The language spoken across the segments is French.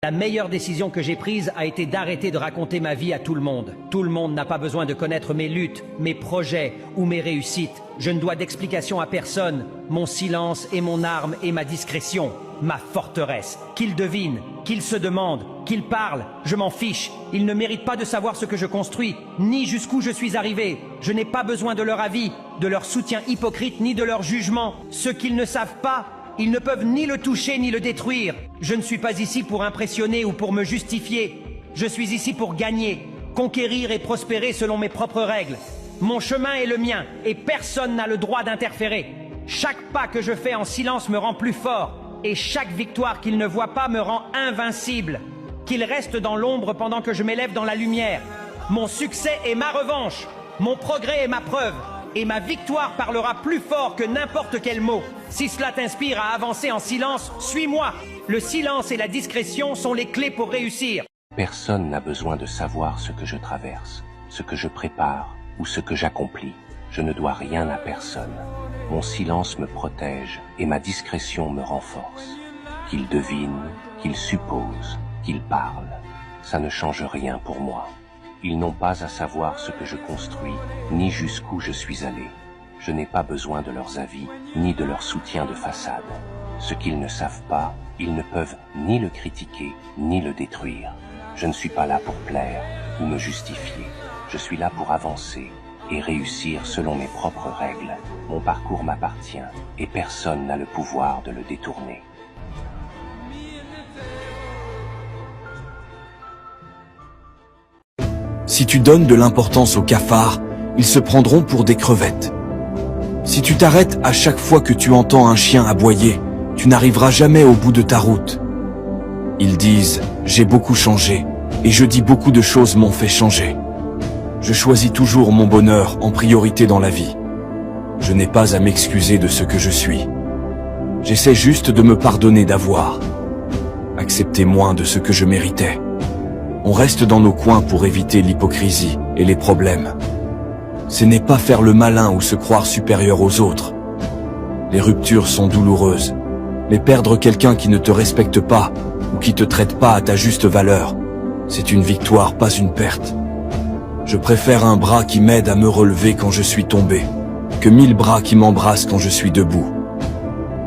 La meilleure décision que j'ai prise a été d'arrêter de raconter ma vie à tout le monde. Tout le monde n'a pas besoin de connaître mes luttes, mes projets ou mes réussites. Je ne dois d'explication à personne. Mon silence est mon arme et ma discrétion, ma forteresse. Qu'ils devinent, qu'ils se demandent, qu'ils parlent, je m'en fiche. Ils ne méritent pas de savoir ce que je construis, ni jusqu'où je suis arrivé. Je n'ai pas besoin de leur avis, de leur soutien hypocrite, ni de leur jugement. Ce qu'ils ne savent pas, ils ne peuvent ni le toucher ni le détruire. Je ne suis pas ici pour impressionner ou pour me justifier. Je suis ici pour gagner, conquérir et prospérer selon mes propres règles. Mon chemin est le mien et personne n'a le droit d'interférer. Chaque pas que je fais en silence me rend plus fort et chaque victoire qu'ils ne voient pas me rend invincible. Qu'ils restent dans l'ombre pendant que je m'élève dans la lumière. Mon succès est ma revanche. Mon progrès est ma preuve. Et ma victoire parlera plus fort que n'importe quel mot. Si cela t'inspire à avancer en silence, suis-moi. Le silence et la discrétion sont les clés pour réussir. Personne n'a besoin de savoir ce que je traverse, ce que je prépare ou ce que j'accomplis. Je ne dois rien à personne. Mon silence me protège et ma discrétion me renforce. Qu'ils devinent, qu'ils supposent, qu'ils parlent, ça ne change rien pour moi. Ils n'ont pas à savoir ce que je construis, ni jusqu'où je suis allé. Je n'ai pas besoin de leurs avis, ni de leur soutien de façade. Ce qu'ils ne savent pas, ils ne peuvent ni le critiquer, ni le détruire. Je ne suis pas là pour plaire ou me justifier. Je suis là pour avancer et réussir selon mes propres règles. Mon parcours m'appartient et personne n'a le pouvoir de le détourner. Si tu donnes de l'importance aux cafards, ils se prendront pour des crevettes. Si tu t'arrêtes à chaque fois que tu entends un chien aboyer, tu n'arriveras jamais au bout de ta route. Ils disent « j'ai beaucoup changé » et je dis « beaucoup de choses m'ont fait changer ». Je choisis toujours mon bonheur en priorité dans la vie. Je n'ai pas à m'excuser de ce que je suis. J'essaie juste de me pardonner d'avoir accepté moins de ce que je méritais. On reste dans nos coins pour éviter l'hypocrisie et les problèmes. Ce n'est pas faire le malin ou se croire supérieur aux autres. Les ruptures sont douloureuses, mais perdre quelqu'un qui ne te respecte pas ou qui te traite pas à ta juste valeur, c'est une victoire, pas une perte. Je préfère un bras qui m'aide à me relever quand je suis tombé, que 1000 bras qui m'embrassent quand je suis debout.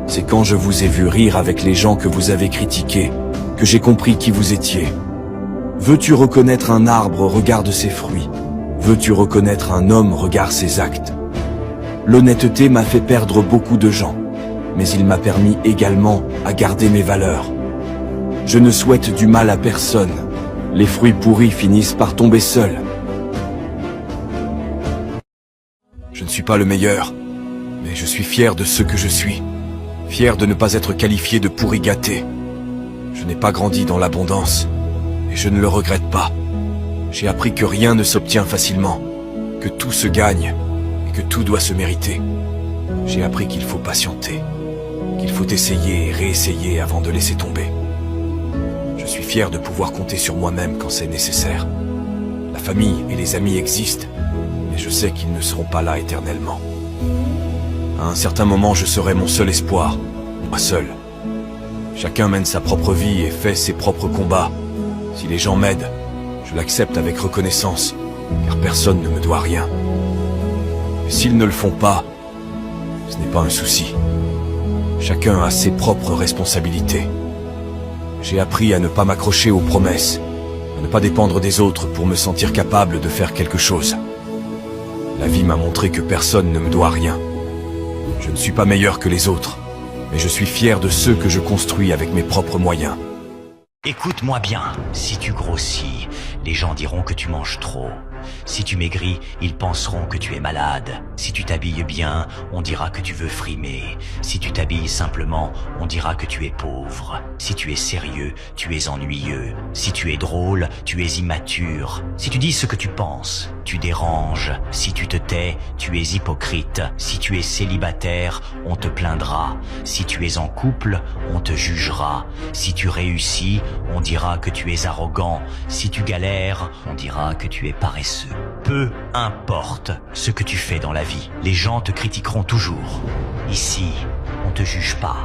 C'est quand je vous ai vu rire avec les gens que vous avez critiqués, que j'ai compris qui vous étiez. Veux-tu reconnaître un arbre, regarde ses fruits. Veux-tu reconnaître un homme, regarde ses actes. L'honnêteté m'a fait perdre beaucoup de gens, mais il m'a permis également à garder mes valeurs. Je ne souhaite du mal à personne. Les fruits pourris finissent par tomber seuls. Je ne suis pas le meilleur, mais je suis fier de ce que je suis. Fier de ne pas être qualifié de pourri gâté. Je n'ai pas grandi dans l'abondance. Et je ne le regrette pas. J'ai appris que rien ne s'obtient facilement, que tout se gagne et que tout doit se mériter. J'ai appris qu'il faut patienter, qu'il faut essayer et réessayer avant de laisser tomber. Je suis fier de pouvoir compter sur moi-même quand c'est nécessaire. La famille et les amis existent, mais je sais qu'ils ne seront pas là éternellement. À un certain moment, je serai mon seul espoir, moi seul. Chacun mène sa propre vie et fait ses propres combats. Si les gens m'aident, je l'accepte avec reconnaissance, car personne ne me doit rien. Et s'ils ne le font pas, ce n'est pas un souci. Chacun a ses propres responsabilités. J'ai appris à ne pas m'accrocher aux promesses, à ne pas dépendre des autres pour me sentir capable de faire quelque chose. La vie m'a montré que personne ne me doit rien. Je ne suis pas meilleur que les autres, mais je suis fier de ceux que je construis avec mes propres moyens. Écoute-moi bien, si tu grossis, les gens diront que tu manges trop. Si tu maigris, ils penseront que tu es malade. Si tu t'habilles bien, on dira que tu veux frimer. Si tu t'habilles simplement, on dira que tu es pauvre. Si tu es sérieux, tu es ennuyeux. Si tu es drôle, tu es immature. Si tu dis ce que tu penses, tu déranges. Si tu te tais, tu es hypocrite. Si tu es célibataire, on te plaindra. Si tu es en couple, on te jugera. Si tu réussis, on dira que tu es arrogant. Si tu galères, on dira que tu es paresseux. Peu importe ce que tu fais dans la vie, les gens te critiqueront toujours. Ici, on te juge pas,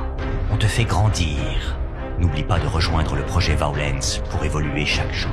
on te fait grandir. N'oublie pas de rejoindre le projet Violence pour évoluer chaque jour.